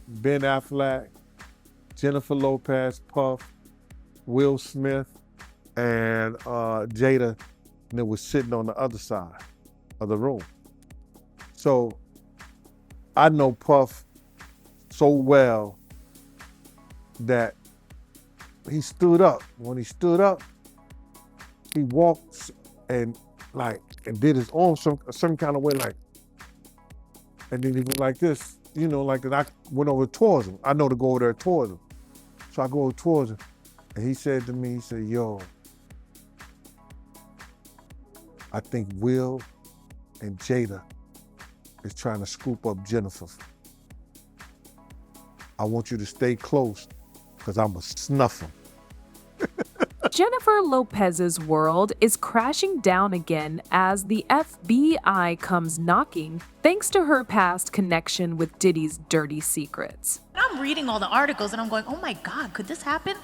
Ben Affleck, Jennifer Lopez, Puff, Will Smith, and Jada, and it was sitting on the other side of the room. So I know Puff so well that he stood up. When he stood up, he walked and did his arm some kind of way, like, and then he went like this, like that. I went over towards him. I know to go over there towards him. So I go towards him, and he said to me, he said, "Yo, I think Will and Jada is trying to scoop up Jennifer. I want you to stay close, because I'm going to snuff him." Jennifer Lopez's world is crashing down again as the FBI comes knocking thanks to her past connection with Diddy's dirty secrets. I'm reading all the articles and I'm going, oh my God, could this happen?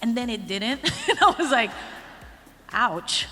And then it didn't. And I was like, ouch.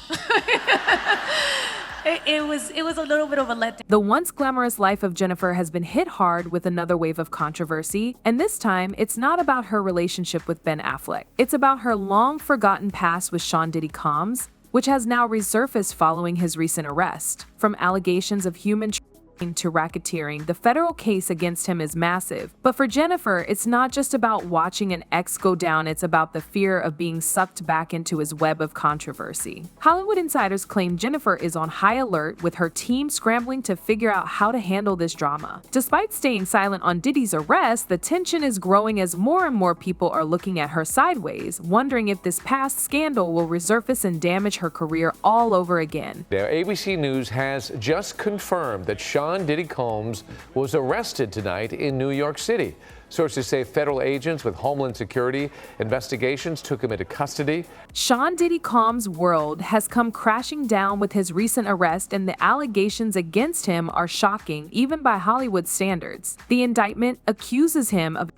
It was a little bit of a letdown. The once glamorous life of Jennifer has been hit hard with another wave of controversy, and this time it's not about her relationship with Ben Affleck. It's about her long-forgotten past with Sean Diddy Combs, which has now resurfaced following his recent arrest. From allegations of human trafficking to racketeering, the federal case against him is massive. But for Jennifer, it's not just about watching an ex go down, it's about the fear of being sucked back into his web of controversy. Hollywood insiders claim Jennifer is on high alert, with her team scrambling to figure out how to handle this drama. Despite staying silent on Diddy's arrest, the tension is growing as more and more people are looking at her sideways, wondering if this past scandal will resurface and damage her career all over again. Now, ABC News has just confirmed that Sean Diddy Combs was arrested tonight in New York City. Sources say federal agents with Homeland Security investigations took him into custody. Sean Diddy Combs' world has come crashing down with his recent arrest, and the allegations against him are shocking, even by Hollywood standards. The indictment accuses him of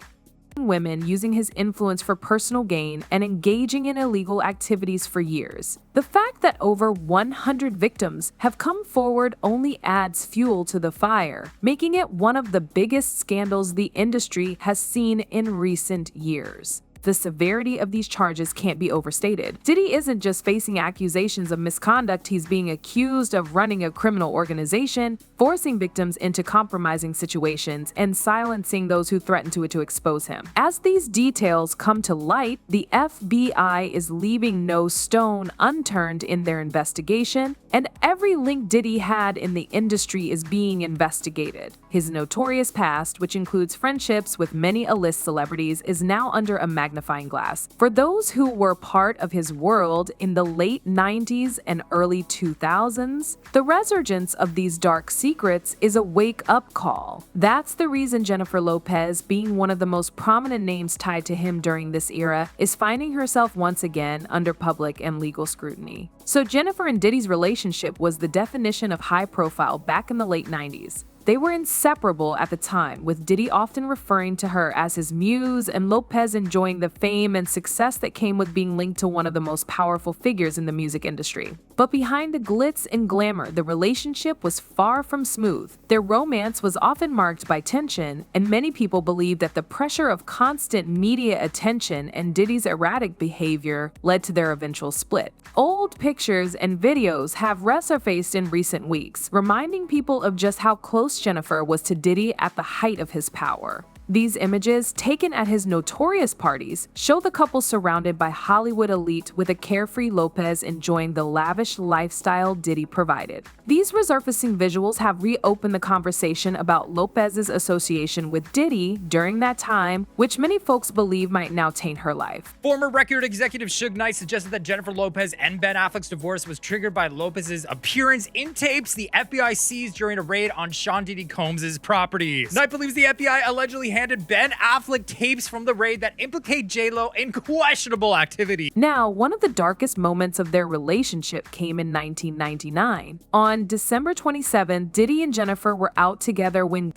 women, using his influence for personal gain, and engaging in illegal activities for years. The fact that over 100 victims have come forward only adds fuel to the fire, making it one of the biggest scandals the industry has seen in recent years. The severity of these charges can't be overstated. Diddy isn't just facing accusations of misconduct, he's being accused of running a criminal organization, forcing victims into compromising situations, and silencing those who threaten to expose him. As these details come to light, the FBI is leaving no stone unturned in their investigation, and every link Diddy had in the industry is being investigated. His notorious past, which includes friendships with many A-list celebrities, is now under a magnifying glass. For those who were part of his world in the late 90s and early 2000s, the resurgence of these dark secrets is a wake-up call. That's the reason Jennifer Lopez, being one of the most prominent names tied to him during this era, is finding herself once again under public and legal scrutiny. So Jennifer and Diddy's relationship was the definition of high profile back in the late 90s. They were inseparable at the time, with Diddy often referring to her as his muse and Lopez enjoying the fame and success that came with being linked to one of the most powerful figures in the music industry. But behind the glitz and glamour, the relationship was far from smooth. Their romance was often marked by tension, and many people believe that the pressure of constant media attention and Diddy's erratic behavior led to their eventual split. Old pictures and videos have resurfaced in recent weeks, reminding people of just how close Jennifer was to Diddy at the height of his power. These images, taken at his notorious parties, show the couple surrounded by Hollywood elite with a carefree Lopez enjoying the lavish lifestyle Diddy provided. These resurfacing visuals have reopened the conversation about Lopez's association with Diddy during that time, which many folks believe might now taint her life. Former record executive Suge Knight suggested that Jennifer Lopez and Ben Affleck's divorce was triggered by Lopez's appearance in tapes the FBI seized during a raid on Sean Diddy Combs' properties. Knight believes the FBI allegedly handed Ben Affleck tapes from the raid that implicate J.Lo in questionable activity. Now, one of the darkest moments of their relationship came in 1999. On December 27, Diddy and Jennifer were out together when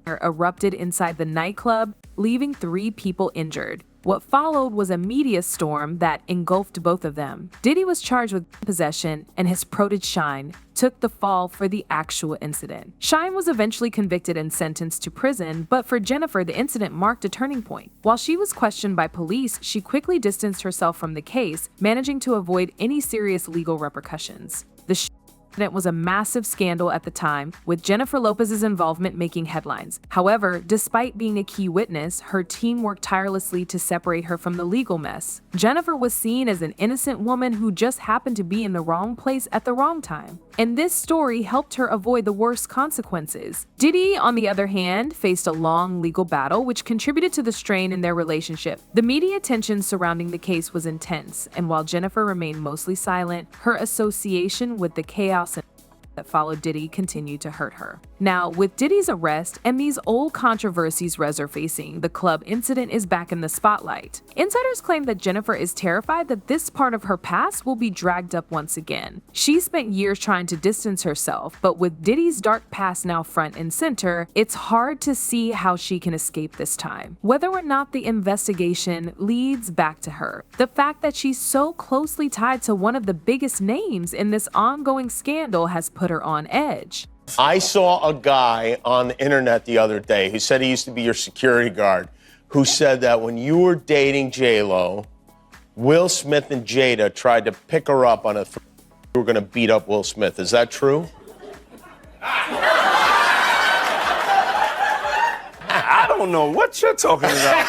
erupted inside the nightclub, leaving 3 people injured. What followed was a media storm that engulfed both of them. Diddy was charged with possession, and his protege Shine took the fall for the actual incident. Shine was eventually convicted and sentenced to prison, but for Jennifer, the incident marked a turning point. While she was questioned by police, she quickly distanced herself from the case, managing to avoid any serious legal repercussions. The incident was a massive scandal at the time, with Jennifer Lopez's involvement making headlines. However, despite being a key witness, her team worked tirelessly to separate her from the legal mess. Jennifer was seen as an innocent woman who just happened to be in the wrong place at the wrong time. And this story helped her avoid the worst consequences. Diddy, on the other hand, faced a long legal battle, which contributed to the strain in their relationship. The media tension surrounding the case was intense, and while Jennifer remained mostly silent, her association with the chaos that followed Diddy continued to hurt her. Now, with Diddy's arrest and these old controversies resurfacing, the club incident is back in the spotlight. Insiders claim that Jennifer is terrified that this part of her past will be dragged up once again. She spent years trying to distance herself, but with Diddy's dark past now front and center, it's hard to see how she can escape this time. Whether or not the investigation leads back to her, the fact that she's so closely tied to one of the biggest names in this ongoing scandal has put her on edge. I saw a guy on the internet the other day who said he used to be your security guard, who said that when you were dating J.Lo, Will Smith and Jada tried to pick her up on you were going to beat up Will Smith. Is that true? I don't know what you're talking about.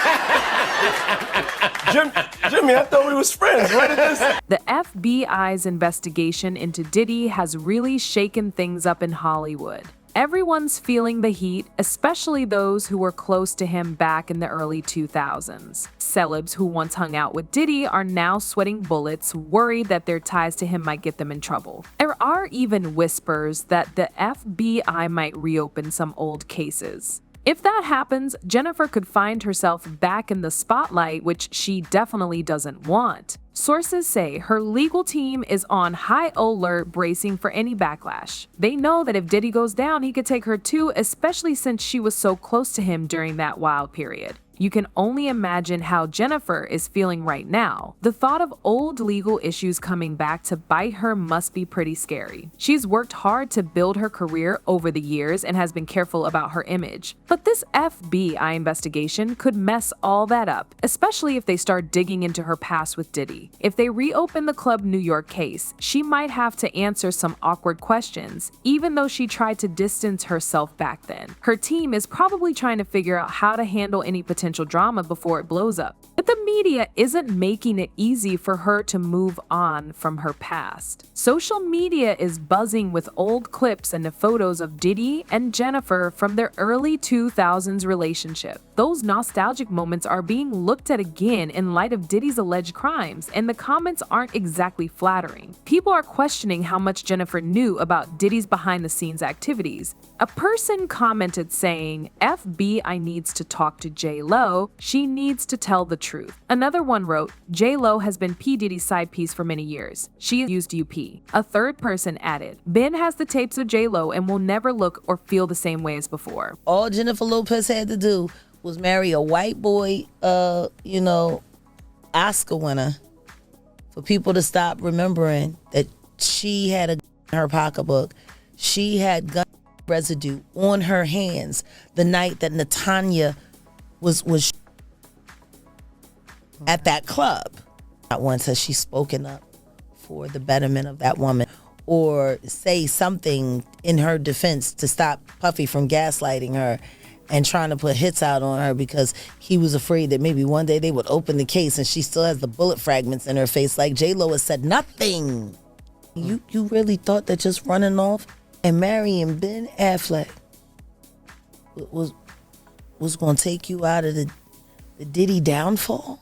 Jimmy, I thought we was friends. What is this? The FBI's investigation into Diddy has really shaken things up in Hollywood. Everyone's feeling the heat, especially those who were close to him back in the early 2000s. Celebs who once hung out with Diddy are now sweating bullets, worried that their ties to him might get them in trouble. There are even whispers that the FBI might reopen some old cases. If that happens, Jennifer could find herself back in the spotlight, which she definitely doesn't want. Sources say her legal team is on high alert, bracing for any backlash. They know that if Diddy goes down, he could take her too, especially since she was so close to him during that wild period. You can only imagine how Jennifer is feeling right now. The thought of old legal issues coming back to bite her must be pretty scary. She's worked hard to build her career over the years and has been careful about her image. But this FBI investigation could mess all that up, especially if they start digging into her past with Diddy. If they reopen the Club New York case, she might have to answer some awkward questions, even though she tried to distance herself back then. Her team is probably trying to figure out how to handle any potential drama before it blows up. But the media isn't making it easy for her to move on from her past. Social media is buzzing with old clips and the photos of Diddy and Jennifer from their early 2000s relationship. Those nostalgic moments are being looked at again in light of Diddy's alleged crimes, and the comments aren't exactly flattering. People are questioning how much Jennifer knew about Diddy's behind-the-scenes activities. A person commented saying, FBI needs to talk to J.Lo, she needs to tell the truth. Another one wrote, J.Lo has been P. Diddy's side piece for many years. She used UP. A third person added, Ben has the tapes of J.Lo and will never look or feel the same way as before. All Jennifer Lopez had to do was marry a white boy, Oscar winner, for people to stop remembering that she had a gun in her pocketbook. She had gun residue on her hands the night that Natanya was at that club. Not once has she spoken up for the betterment of that woman or say something in her defense to stop Puffy from gaslighting her and trying to put hits out on her because he was afraid that maybe one day they would open the case and she still has the bullet fragments in her face. Like J.Lo has said nothing. You really thought that just running off and marrying Ben Affleck was going to take you out of the Diddy downfall?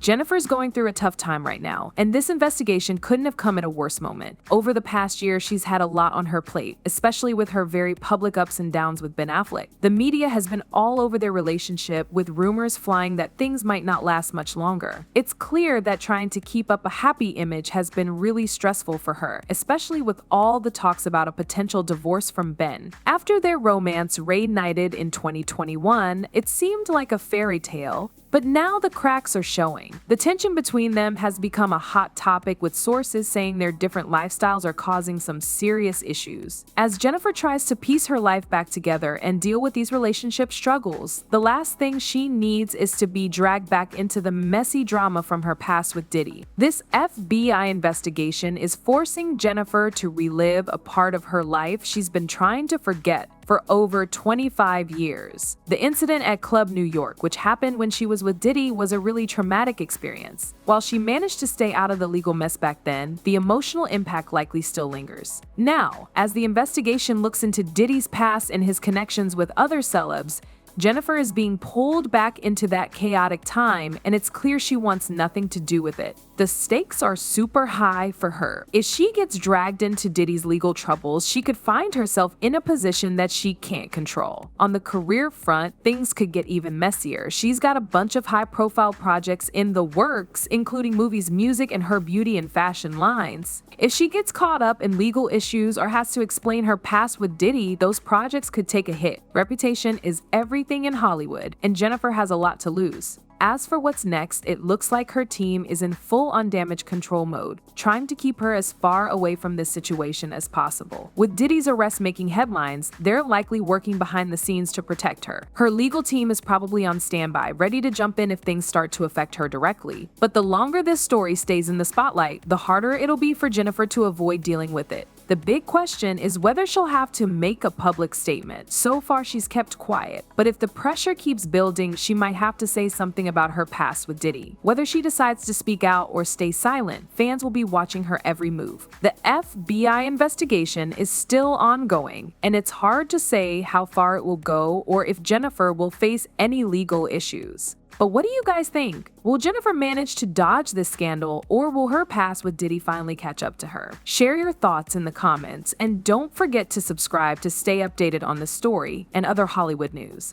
Jennifer's going through a tough time right now, and this investigation couldn't have come at a worse moment. Over the past year, she's had a lot on her plate, especially with her very public ups and downs with Ben Affleck. The media has been all over their relationship, with rumors flying that things might not last much longer. It's clear that trying to keep up a happy image has been really stressful for her, especially with all the talks about a potential divorce from Ben. After their romance reignited in 2021, it seemed like a fairy tale. But now the cracks are showing. The tension between them has become a hot topic, with sources saying their different lifestyles are causing some serious issues. As Jennifer tries to piece her life back together and deal with these relationship struggles, the last thing she needs is to be dragged back into the messy drama from her past with Diddy. This FBI investigation is forcing Jennifer to relive a part of her life she's been trying to forget for over 25 years. The incident at Club New York, which happened when she was with Diddy, was a really traumatic experience. While she managed to stay out of the legal mess back then, the emotional impact likely still lingers. Now, as the investigation looks into Diddy's past and his connections with other celebs, Jennifer is being pulled back into that chaotic time, and it's clear she wants nothing to do with it. The stakes are super high for her. If she gets dragged into Diddy's legal troubles, she could find herself in a position that she can't control. On the career front, things could get even messier. She's got a bunch of high-profile projects in the works, including movies, music, and her beauty and fashion lines. If she gets caught up in legal issues or has to explain her past with Diddy, those projects could take a hit. Reputation is everything in Hollywood, and Jennifer has a lot to lose. As for what's next, it looks like her team is in full-on damage control mode, trying to keep her as far away from this situation as possible. With Diddy's arrest making headlines, they're likely working behind the scenes to protect her. Her legal team is probably on standby, ready to jump in if things start to affect her directly. But the longer this story stays in the spotlight, the harder it'll be for Jennifer to avoid dealing with it. The big question is whether she'll have to make a public statement. So far, she's kept quiet. But if the pressure keeps building, she might have to say something about her past with Diddy. Whether she decides to speak out or stay silent, fans will be watching her every move. The FBI investigation is still ongoing, and it's hard to say how far it will go or if Jennifer will face any legal issues. But what do you guys think? Will Jennifer manage to dodge this scandal, or will her past with Diddy finally catch up to her? Share your thoughts in the comments, and don't forget to subscribe to stay updated on the story and other Hollywood news.